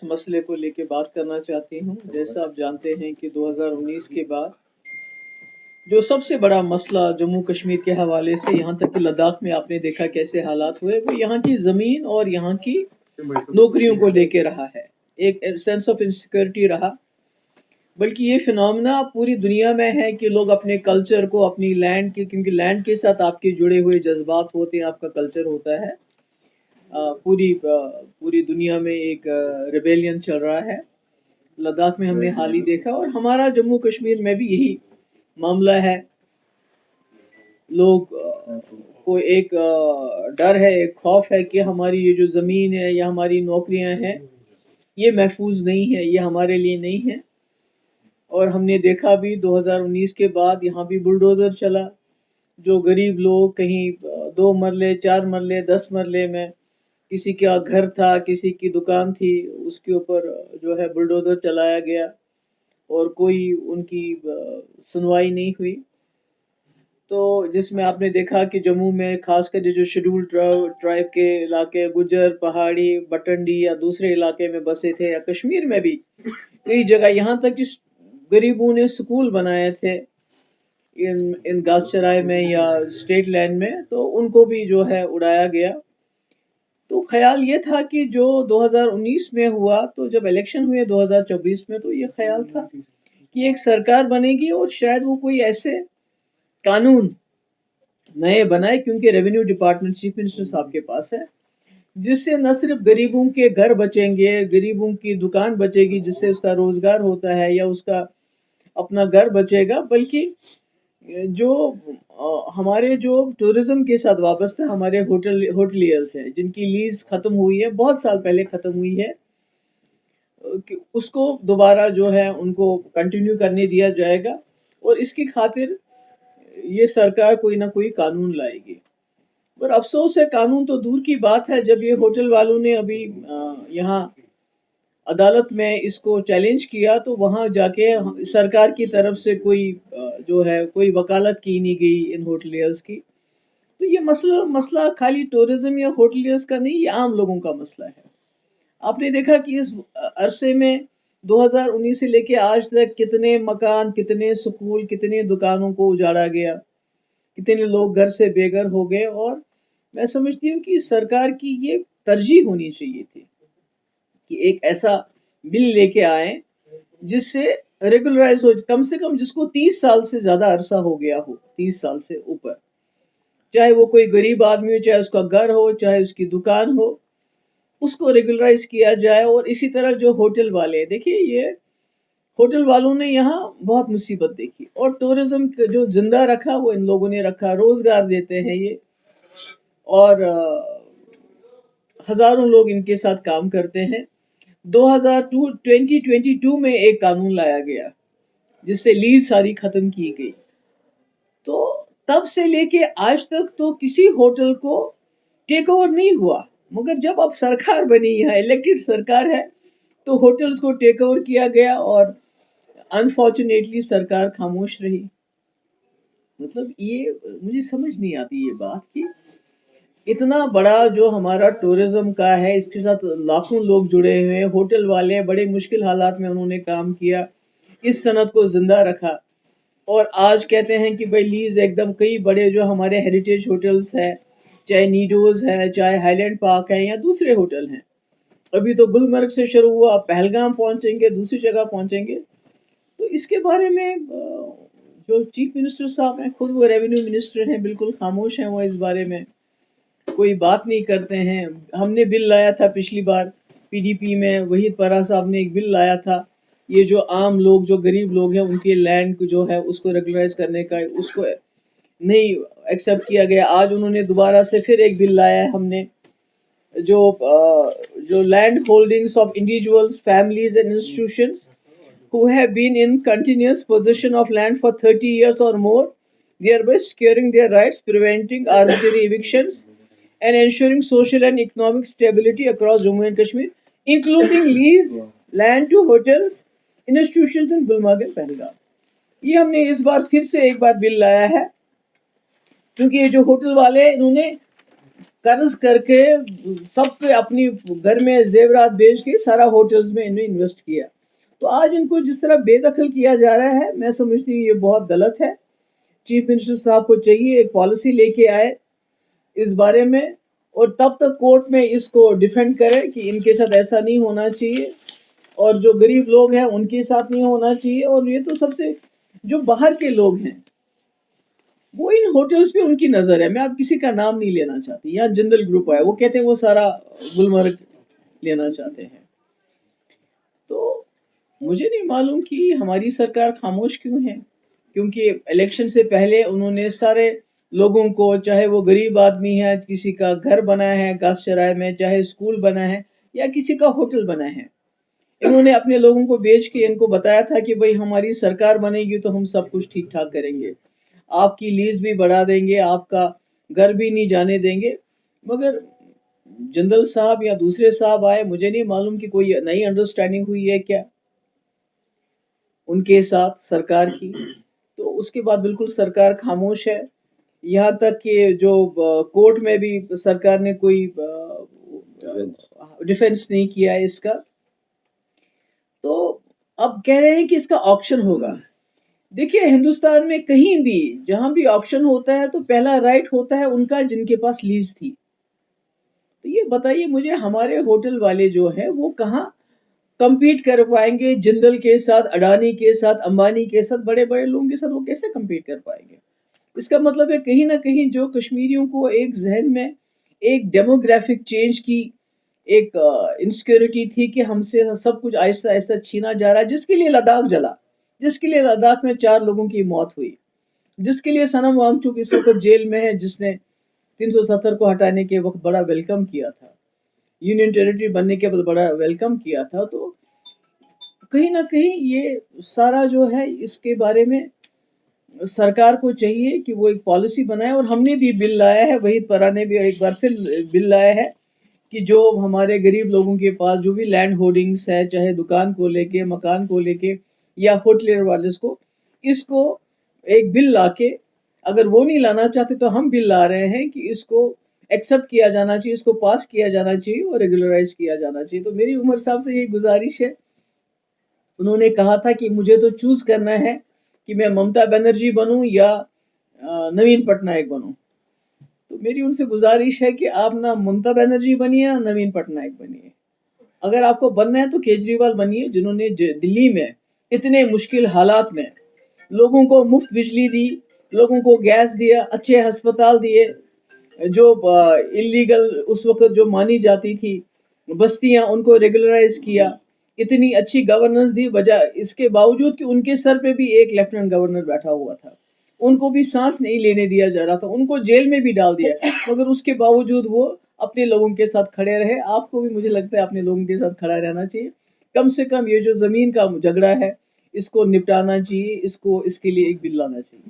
مسئلے کو لے کے بات کرنا چاہتی ہوں۔ جیسا آپ جانتے ہیں کہ 2019 کے بعد جو سب سے بڑا مسئلہ جموں کشمیر کے حوالے سے یہاں تک کہ لداخ میں آپ نے دیکھا کیسے حالات ہوئے، وہ یہاں کی زمین اور یہاں کی نوکریوں کو لے کے رہا ہے۔ ایک سینس آف انسیکیورٹی رہا، بلکہ یہ فنومنا پوری دنیا میں ہے کہ لوگ اپنے کلچر کو، اپنی لینڈ کی، کیونکہ لینڈ کے ساتھ آپ کے جڑے ہوئے جذبات ہوتے ہیں، آپ کا کلچر ہوتا ہے۔ پوری دنیا میں ایک ریبیلین چل رہا ہے۔ لداخ میں ہم نے حال ہی دیکھا، اور ہمارا جموں کشمیر میں بھی یہی معاملہ ہے۔ لوگ کو ایک ڈر ہے، ایک خوف ہے کہ ہماری یہ جو زمین ہے یا ہماری نوکریاں ہیں یہ محفوظ نہیں ہے، یہ ہمارے لیے نہیں ہے۔ اور ہم نے دیکھا بھی 2019 کے بعد یہاں بھی بلڈوزر چلا، جو غریب لوگ کہیں 2 مرلے 4 مرلے 10 مرلے میں، کسی کا گھر تھا، کسی کی دکان تھی، اس کے اوپر جو ہے بلڈوزر چلایا گیا اور کوئی ان کی سنوائی نہیں ہوئی۔ تو جس میں آپ نے دیکھا کہ جموں میں خاص کر جو شیڈول ٹرائب کے علاقے، گجر، پہاڑی، بٹنڈی یا دوسرے علاقے میں بسے تھے، یا کشمیر میں بھی کئی جگہ، یہاں تک جس غریبوں نے سکول بنائے تھے ان گاس چرائے میں یا اسٹیٹ لینڈ میں، تو ان کو بھی جو ہے اڑایا گیا۔ تو خیال یہ تھا کہ جو 2019 میں ہوا، تو جب الیکشن ہوئے 2024 میں، تو یہ خیال تھا کہ ایک سرکار بنے گی اور شاید وہ کوئی ایسے قانون نئے بنائے، کیونکہ ریونیو ڈپارٹمنٹ چیف منسٹر صاحب کے پاس ہے، جس سے نہ صرف غریبوں کے گھر بچیں گے، غریبوں کی دکان بچے گی جس سے اس کا روزگار ہوتا ہے یا اس کا اپنا گھر بچے گا، بلکہ جو ہمارے جو ٹورزم کے ساتھ وابستہ ہمارے ہوٹلیئرز ہیں، جن کی لیز ختم ہوئی ہے، بہت سال پہلے ختم ہوئی ہے، اس کو دوبارہ جو ہے ان کو کنٹینیو کرنے دیا جائے گا، اور اس کی خاطر یہ سرکار کوئی نہ کوئی قانون لائے گی۔ پر افسوس ہے، قانون تو دور کی بات ہے، جب یہ ہوٹل والوں نے ابھی یہاں عدالت میں اس کو چیلنج کیا، تو وہاں جا کے سرکار کی طرف سے کوئی جو ہے کوئی وکالت کی نہیں گئی ان ہوٹلیئرز کی۔ تو یہ مسئلہ خالی ٹورزم یا ہوٹلیئرز کا نہیں، یہ عام لوگوں کا مسئلہ ہے۔ آپ نے دیکھا کہ اس عرصے میں 2019 سے لے کے آج تک کتنے مکان، کتنے سکول، کتنے دکانوں کو اجاڑا گیا، کتنے لوگ گھر سے بے گھر ہو گئے۔ اور میں سمجھتی ہوں کہ سرکار کی یہ ترجیح ہونی چاہیے تھی کہ ایک ایسا بل لے کے آئیں جس سے ریگولرائز ہو، کم سے کم جس کو 30 سال سے زیادہ عرصہ ہو گیا ہو، 30 سال سے اوپر، چاہے وہ کوئی غریب آدمی ہو، چاہے اس کا گھر ہو، چاہے اس کی دکان ہو، اس کو ریگولرائز کیا جائے۔ اور اسی طرح جو ہوٹل والے، دیکھیے یہ ہوٹل والوں نے یہاں بہت مصیبت دیکھی، اور ٹورزم جو زندہ رکھا وہ ان لوگوں نے رکھا، روزگار دیتے ہیں یہ، اور ہزاروں لوگ ان کے ساتھ کام کرتے ہیں۔ 2022 میں ایک قانون لایا گیا جس سے لیز ساری ختم کی گئی، تو تب سے لے کے آج تک تو کسی ہوٹل کو ٹیک اوور نہیں ہوا، مگر جب اب سرکار بنی ہے، الیکٹڈ سرکار ہے، تو ہوٹلز کو ٹیک اوور کیا گیا، اور انفارچونیٹلی سرکار خاموش رہی۔ مطلب یہ مجھے سمجھ نہیں آتی یہ بات کہ اتنا بڑا جو ہمارا ٹورزم کا ہے، اس کے ساتھ لاکھوں لوگ جڑے ہوئے، ہوٹل والے بڑے مشکل حالات میں انہوں نے کام کیا، اس صنعت کو زندہ رکھا، اور آج کہتے ہیں کہ بھائی لیز ایک دم، کئی بڑے جو ہمارے ہیریٹیج ہوٹلز ہیں، چاہے نیڈوز ہے، چاہے ہائی لینڈ پارک ہے، یا دوسرے ہوٹل ہیں، ابھی تو گلمرگ سے شروع ہوا، پہلگام پہنچیں گے، دوسری جگہ پہنچیں گے۔ تو اس کے بارے میں جو چیف منسٹر صاحب ہیں، خود وہ ریونیو منسٹر ہیں، بالکل خاموش ہیں وہ، اس بارے میں کوئی بات نہیں کرتے ہیں۔ ہم نے بل لایا تھا پچھلی بار پی ڈی پی میں، وحید پرا صاحب نے ایک بل لایا تھا، یہ جو عام لوگ، جو غریب لوگ ہیں، ان کے لینڈ کو جو ہے اس کو ریگولرائز کرنے کا، اس کو نہیں ایکسیپٹ کیا گیا۔ آج انہوں نے دوبارہ سے پھر ایک بل لایا ہے، ہم نے جو land holdings of individuals, families and institutions who have been in continuous possession of land for 30 years or more, thereby securing their rights, preventing arbitrary evictions, and ensuring social and economic stability across Jammu and Kashmir, including lease land to hotels, institutions in Gulmarg and Pahalgam۔ یہ ہم نے اس بار پھر سے ایک بار بل لایا ہے، کیونکہ یہ جو ہوٹل والے، انہوں نے قرض کر کے سب پہ اپنی گھر میں زیورات بیچ کے سارا ہوٹلز میں انہوں نے انویسٹ کیا. تو آج ان کو جس طرح بے دخل کیا جا رہا ہے میں سمجھتی ہوں یہ بہت غلط ہے. چیف منسٹر صاحب کو چاہیے ایک پالیسی لے کے آئے اس بارے میں, اور تب تک کورٹ میں اس کو ڈیفینڈ کرے کہ ان کے ساتھ ایسا نہیں ہونا چاہیے, اور جو غریب لوگ ہیں ان کے ساتھ نہیں ہونا چاہیے. اور یہ تو سب سے جو باہر کے لوگ ہیں وہ ان ہوٹلز پہ ان کی نظر ہے. میں اب کسی کا نام نہیں لینا چاہتی. یہاں جندل گروپ ہے, وہ کہتے ہیں وہ سارا گلمرگ لینا چاہتے ہیں. تو مجھے نہیں معلوم کہ ہماری سرکار خاموش کیوں ہے, کیونکہ الیکشن سے پہلے انہوں نے سارے لوگوں کو, چاہے وہ غریب آدمی ہے, کسی کا گھر بنا ہے گھاس چرائے میں, چاہے اسکول بنا ہے یا کسی کا ہوٹل بنا ہے, انہوں نے اپنے لوگوں کو بیچ کے ان کو بتایا تھا کہ بھئی ہماری سرکار بنے گی تو ہم سب کچھ ٹھیک ٹھاک کریں گے, آپ کی لیز بھی بڑھا دیں گے, آپ کا گھر بھی نہیں جانے دیں گے. مگر جندل صاحب یا دوسرے صاحب آئے, مجھے نہیں معلوم کہ کوئی نئی انڈرسٹینڈنگ ہوئی ہے کیا ان کے ساتھ سرکار کی. تو اس کے بعد بالکل سرکار خاموش ہے, یہاں تک کہ جو کورٹ میں بھی سرکار نے کوئی ڈیفینس نہیں کیا ہے اس کا. تو اب کہہ رہے ہیں کہ اس کا آکشن ہوگا. دیکھیے ہندوستان میں کہیں بھی جہاں بھی آکشن ہوتا ہے تو پہلا رائٹ ہوتا ہے ان کا جن کے پاس لیز تھی. تو یہ بتائیے مجھے ہمارے ہوٹل والے جو ہیں وہ کہاں کمپیٹ کر پائیں گے جندل کے ساتھ, اڈانی کے ساتھ, امبانی کے ساتھ, بڑے بڑے لوگوں کے ساتھ وہ کیسے کمپیٹ کر پائیں گے. اس کا مطلب ہے کہیں نہ کہیں جو کشمیریوں کو ایک ذہن میں ایک ڈیموگرافک چینج کی ایک انسیکیورٹی تھی کہ ہم سے سب کچھ آہستہ آہستہ چھینا جا رہا ہے, جس کے لیے لداخ جلا, جس کے لیے لداخ میں 4 لوگوں کی موت ہوئی, جس کے لیے صنم وانگچک اس وقت جیل میں ہے, جس نے 370 کو ہٹانے کے وقت بڑا ویلکم کیا تھا, یونین ٹیریٹری بننے کے بعد بڑا ویلکم کیا تھا. تو کہیں نہ کہیں یہ سارا جو ہے اس کے بارے میں سرکار کو چاہیے کہ وہ ایک پالیسی بنائے. اور ہم نے بھی بل لایا ہے, وحید پرا نے بھی ایک بار پھر بل لایا ہے کہ جو ہمارے غریب لوگوں کے پاس جو بھی لینڈ ہولڈنگس ہے, چاہے دکان کو لے کے, مکان کو لے کے یا ہوٹلر والے کو, اس کو ایک بل لا کے, اگر وہ نہیں لانا چاہتے تو ہم بل لا رہے ہیں کہ اس کو ایکسیپٹ کیا جانا چاہیے, اس کو پاس کیا جانا چاہیے اور ریگولرائز کیا جانا چاہیے. تو میری عمر صاحب سے یہی گزارش ہے, انہوں نے کہا تھا کہ مجھے تو چوز کرنا ہے کہ میں ممتا بنرجی بنوں یا نوین پٹنائک بنوں. تو میری ان سے گزارش ہے کہ آپ نہ ممتا بنرجی بنیے نہ نوین پٹنائک بنیے. اگر آپ کو بننا ہے تو کیجریوال بنیے, جنہوں نے دلی میں اتنے مشکل حالات میں لوگوں کو مفت بجلی دی, لوگوں کو گیس دیا, اچھے ہسپتال دیے, جو اللیگل اس وقت جو مانی جاتی تھی بستیاں ان کو ریگولرائز کیا, اتنی اچھی گورننس دی, بجائے اس کے باوجود کہ ان کے سر پہ بھی ایک لیفٹیننٹ گورنر بیٹھا ہوا تھا, ان کو بھی سانس نہیں لینے دیا جا رہا تھا, ان کو جیل میں بھی ڈال دیا, مگر اس کے باوجود وہ اپنے لوگوں کے ساتھ کھڑے رہے. آپ کو بھی مجھے لگتا ہے اپنے لوگوں کے ساتھ کھڑا رہنا چاہیے. کم سے کم یہ جو زمین کا جھگڑا ہے اس کو نپٹانا چاہیے, اس کے لیے ایک بل لانا چاہیے.